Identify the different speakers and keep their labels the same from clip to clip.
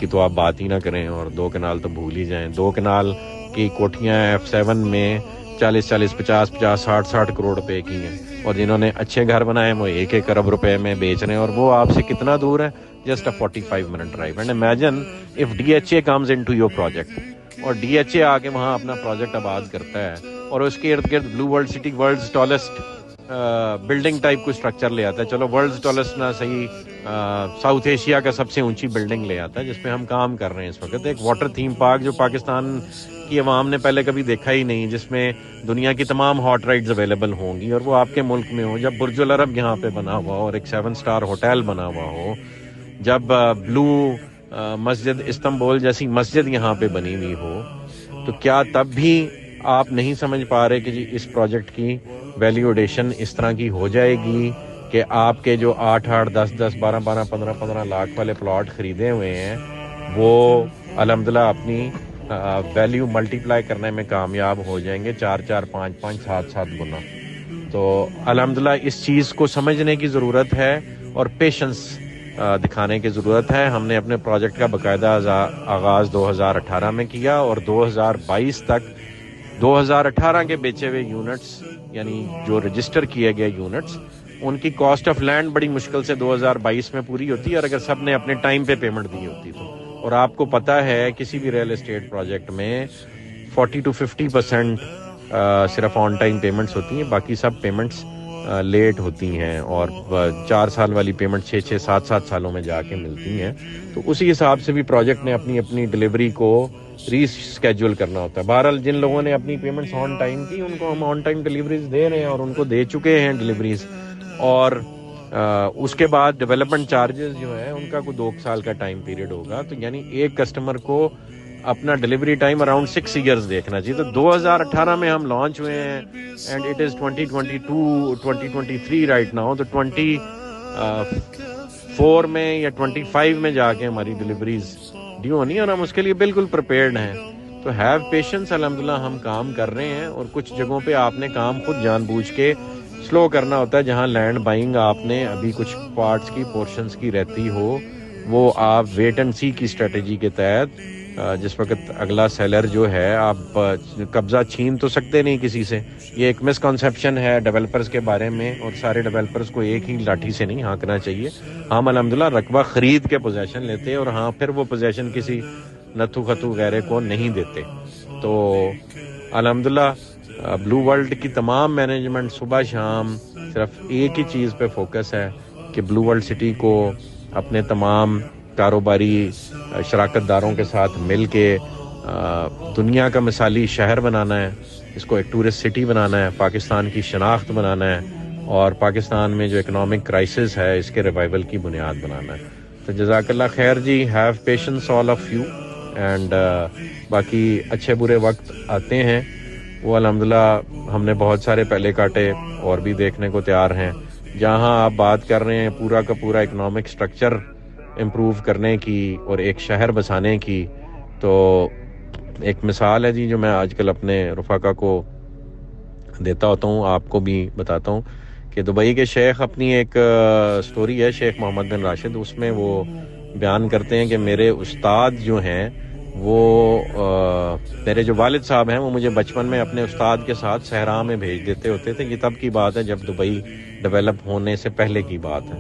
Speaker 1: کی تو آپ بات ہی نہ کریں، اور 2 کنال تو بھول ہی جائیں۔ 2 کنال کی کوٹھیاں F7 میں 40 50 60 کروڑ روپے کی ہیں، اور جنہوں نے اچھے گھر بنائے وہ 1 ارب روپے میں بیچ رہے ہیں، اور وہ آپ سے کتنا دور ہے؟ Just 45 minute drive. And imagine if DHA comes into your project, اور DHA آ کے وہاں اپنا پروجیکٹ آباد کرتا ہے، اور اس کے ارد گرد blue world city world's tallest building type کو اسٹرکچر لے آتا ہے۔ چلو ورلڈز ٹالسٹ نہ صحیح، ساؤتھ ایشیا کا سب سے اونچی بلڈنگ لے آتا ہے، جس پہ ہم کام کر رہے ہیں اس وقت، ایک واٹر تھیم پارک جو پاکستان کی عوام نے پہلے کبھی دیکھا ہی نہیں، جس میں دنیا کی تمام ہاٹ رائڈز اویلیبل ہوں گی، اور وہ آپ کے ملک میں ہو۔ جب برج العرب یہاں پہ بنا ہوا ہو اور ایک 7 سٹار ہوٹل بنا ہوا ہو، جب بلو مسجد استنبول جیسی مسجد یہاں پہ بنی ہوئی ہو، تو کیا تب بھی آپ نہیں سمجھ پا رہے کہ جی اس پروجیکٹ کی ویلیو ایڈیشن اس طرح کی ہو جائے گی کہ آپ کے جو 8 10 12 15 لاکھ والے پلاٹ خریدے ہوئے ہیں وہ الحمدللہ اپنی ویلیو ملٹیپلائی کرنے میں کامیاب ہو جائیں گے 4 5 7 گنا۔ تو الحمدللہ اس چیز کو سمجھنے کی ضرورت ہے اور پیشنس دکھانے کی ضرورت ہے۔ ہم نے اپنے پروجیکٹ کا باقاعدہ آغاز 2018 میں کیا، اور 2022 تک 2018 کے بیچے ہوئے یونٹس، یعنی جو رجسٹر کیے گئے یونٹس، ان کی کاسٹ آف لینڈ بڑی مشکل سے 2022 میں پوری ہوتی ہے، اور اگر سب نے اپنے ٹائم پہ پیمنٹ دی ہوتی تو۔ اور آپ کو پتہ ہے کسی بھی ریئل اسٹیٹ پروجیکٹ میں 40 to 50% صرف آن ٹائم پیمنٹس ہوتی ہیں، باقی سب پیمنٹس لیٹ ہوتی ہیں، اور 4 سال والی پیمنٹ 6 7 سالوں میں جا کے ملتی ہیں۔ تو اسی حساب سے بھی پروجیکٹ نے اپنی ڈلیوری کو ری اسکیجول کرنا ہوتا ہے۔ بہرحال جن لوگوں نے اپنی پیمنٹس آن ٹائم کی، ان کو ہم آن ٹائم ڈلیوریز دے رہے ہیں، اور ان کو دے چکے ہیں ڈلیوریز، اور اس کے بعد ڈیولپمنٹ چارجز جو ہیں ان کا کوئی 2 سال کا ٹائم پیریڈ ہوگا، تو یعنی ایک کسٹمر کو اپنا ڈلیوری ٹائم اراؤنڈ 6 ایئرز دیکھنا چاہیے۔ تو 2018 میں ہم لانچ ہوئے ہیں، and it is 2023 right now, تو 24 میں یا 25 میں جا کے ہماری ڈلیوریز ڈیو ہونی ہے، اور ہم اس کے لیے بالکل پریپیئرڈ ہیں۔ تو ہیو پیشنس، الحمدللہ ہم کام کر رہے ہیں، اور کچھ جگہوں پہ آپ نے کام خود جان بوجھ کے سلو کرنا ہوتا ہے، جہاں لینڈ بائنگ آپ نے ابھی کچھ پارٹس کی پورشنز کی رہتی ہو، وہ آپ ویٹ اینڈ سی کی اسٹریٹجی کے تحت، جس وقت اگلا سیلر جو ہے، آپ قبضہ چھین تو سکتے نہیں کسی سے۔ یہ ایک مسکنسیپشن ہے ڈیولپرز کے بارے میں، اور سارے ڈیولپرز کو ایک ہی لاٹھی سے نہیں ہانکنا چاہیے۔ ہم الحمدللہ رقبہ خرید کے پوزیشن لیتے ہیں، اور ہاں پھر وہ پوزیشن کسی نتھو خطو غیرے کو نہیں دیتے۔ تو الحمدللہ بلو ورلڈ کی تمام مینجمنٹ صبح شام صرف ایک ہی چیز پہ فوکس ہے کہ بلو ورلڈ سٹی کو اپنے تمام کاروباری شراکت داروں کے ساتھ مل کے دنیا کا مثالی شہر بنانا ہے، اس کو ایک ٹورسٹ سٹی بنانا ہے، پاکستان کی شناخت بنانا ہے، اور پاکستان میں جو اکنامک کرائسس ہے اس کے ریوائول کی بنیاد بنانا ہے۔ تو جزاک اللہ خیر جی، have patience all of you, and باقی اچھے برے وقت آتے ہیں، وہ الحمدللہ ہم نے بہت سارے پہلے کاٹے، اور بھی دیکھنے کو تیار ہیں۔ جہاں آپ بات کر رہے ہیں پورا کا پورا اکنامک سٹرکچر امپروو کرنے کی اور ایک شہر بسانے کی، تو ایک مثال ہے جی جو میں آج کل اپنے رفقا کو دیتا ہوتا ہوں، آپ کو بھی بتاتا ہوں، کہ دبئی کے شیخ اپنی ایک سٹوری ہے، شیخ محمد بن راشد، اس میں وہ بیان کرتے ہیں کہ میرے استاد جو ہیں وہ میرے جو والد صاحب ہیں وہ مجھے بچپن میں اپنے استاد کے ساتھ صحرا میں بھیج دیتے ہوتے تھے۔ یہ تب کی بات ہے جب دبئی ڈیولپ ہونے سے پہلے کی بات ہے،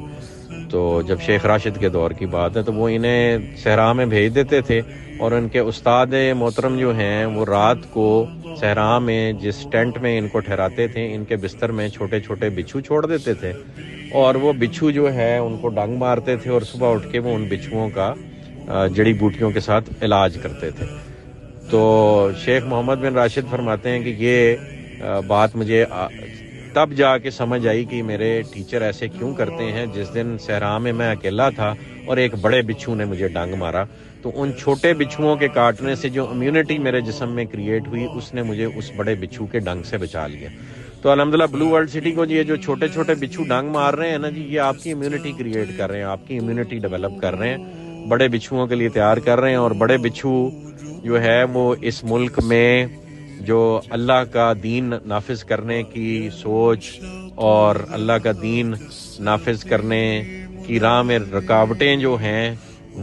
Speaker 1: تو جب شیخ راشد کے دور کی بات ہے، تو وہ انہیں صحرا میں بھیج دیتے تھے، اور ان کے استاد محترم جو ہیں وہ رات کو صحرا میں جس ٹینٹ میں ان کو ٹھہراتے تھے، ان کے بستر میں چھوٹے چھوٹے بچھو چھوڑ دیتے تھے، اور وہ بچھو جو ہے ان کو ڈنگ مارتے تھے، اور صبح اٹھ کے وہ ان بچھوؤں کا جڑی بوٹیوں کے ساتھ علاج کرتے تھے۔ تو شیخ محمد بن راشد فرماتے ہیں کہ یہ بات مجھے تب جا کے سمجھ آئی کہ میرے ٹیچر ایسے کیوں کرتے ہیں۔ جس دن صحرا میں میں اکیلا تھا اور ایک بڑے بچھو نے مجھے ڈنگ مارا، تو ان چھوٹے بچھوؤں کے کاٹنے سے جو امیونٹی میرے جسم میں کریٹ ہوئی، اس نے مجھے اس بڑے بچھو کے ڈنگ سے بچا لیا۔ تو الحمدللہ بلو ورلڈ سٹی کو یہ جو چھوٹے چھوٹے بچھو ڈنگ مار رہے ہیں نا جی، یہ آپ کی امیونٹی کریٹ کر رہے ہیں، آپ کی امیونٹی ڈیولپ کر رہے ہیں، بڑے بچھوؤں کے لیے تیار کر رہے ہیں۔ اور بڑے بچھو جو ہے وہ اس ملک میں جو اللہ کا دین نافذ کرنے کی سوچ اور اللہ کا دین نافذ کرنے کی راہ میں رکاوٹیں جو ہیں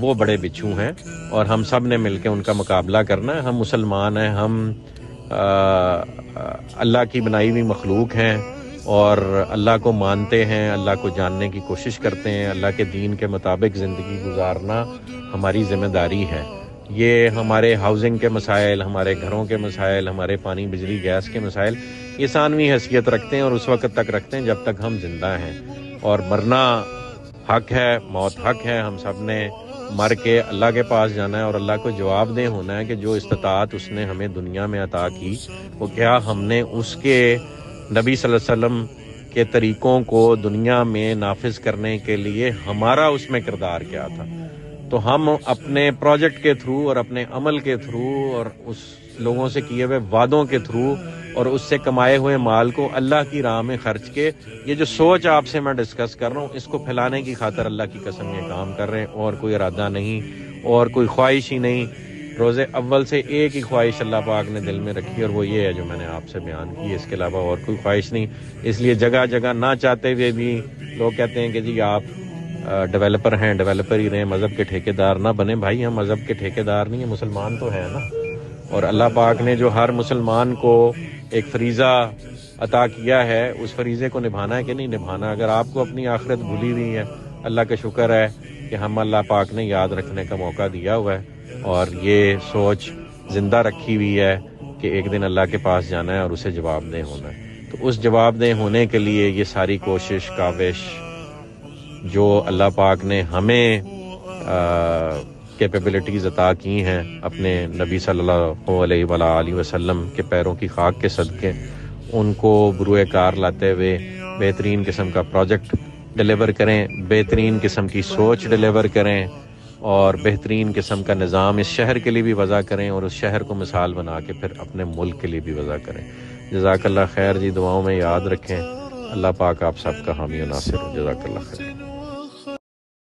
Speaker 1: وہ بڑے بچھو ہیں اور ہم سب نے مل کے ان کا مقابلہ کرنا ہے. ہم مسلمان ہیں, ہم اللہ کی بنائی ہوئی مخلوق ہیں اور اللہ کو مانتے ہیں, اللہ کو جاننے کی کوشش کرتے ہیں. اللہ کے دین کے مطابق زندگی گزارنا ہماری ذمہ داری ہے. یہ ہمارے ہاؤسنگ کے مسائل, ہمارے گھروں کے مسائل, ہمارے پانی بجلی گیس کے مسائل یہ ثانوی حیثیت رکھتے ہیں اور اس وقت تک رکھتے ہیں جب تک ہم زندہ ہیں. اور مرنا حق ہے, موت حق ہے. ہم سب نے مر کے اللہ کے پاس جانا ہے اور اللہ کو جواب دہ ہونا ہے کہ جو استطاعت اس نے ہمیں دنیا میں عطا کی وہ کیا ہم نے اس کے نبی صلی اللہ علیہ وسلم کے طریقوں کو دنیا میں نافذ کرنے کے لیے ہمارا اس میں کردار کیا تھا. تو ہم اپنے پروجیکٹ کے تھرو اور اپنے عمل کے تھرو اور اس لوگوں سے کیے ہوئے وعدوں کے تھرو اور اس سے کمائے ہوئے مال کو اللہ کی راہ میں خرچ کے, یہ جو سوچ آپ سے میں ڈسکس کر رہا ہوں, اس کو پھیلانے کی خاطر اللہ کی قسم یہ کام کر رہے ہیں. اور کوئی ارادہ نہیں اور کوئی خواہش ہی نہیں. روز اول سے ایک ہی خواہش اللہ پاک نے دل میں رکھی اور وہ یہ ہے جو میں نے آپ سے بیان کی. اس کے علاوہ اور کوئی خواہش نہیں. اس لیے جگہ جگہ نہ چاہتے ہوئے بھی لوگ کہتے ہیں کہ جی آپ ڈیولپر ہیں, ڈیولپر ہی رہیں, مذہب کے ٹھیکیدار نہ بنے. بھائی ہم مذہب کے ٹھیکیدار نہیں ہیں, مسلمان تو ہیں نا. اور اللہ پاک نے جو ہر مسلمان کو ایک فریضہ عطا کیا ہے اس فریضے کو نبھانا ہے کہ نہیں نبھانا. اگر آپ کو اپنی آخرت بھولی ہوئی ہے, اللہ کا شکر ہے کہ ہم اللہ پاک نے یاد رکھنے کا موقع دیا ہوا ہے اور یہ سوچ زندہ رکھی ہوئی ہے کہ ایک دن اللہ کے پاس جانا ہے اور اسے جواب دہ ہونا ہے. تو اس جواب دہ ہونے کے لیے یہ ساری کوشش کاوش جو اللہ پاک نے ہمیں کیپیبلٹیز عطا کی ہیں اپنے نبی صلی اللہ علیہ وآلہ وسلم کے پیروں کی خاک کے صدقے, ان کو بروئے کار لاتے ہوئے بہترین قسم کا پروجیکٹ ڈیلیور کریں, بہترین قسم کی سوچ ڈیلیور کریں اور بہترین قسم کا نظام اس شہر کے لیے بھی وضع کریں اور اس شہر کو مثال بنا کے پھر اپنے ملک کے لیے بھی وضع کریں. جزاک اللہ خیر جی, دعاؤں میں یاد رکھیں. اللہ پاک آپ سب کا حامی و ناصر ہو. جزاک اللہ خیر.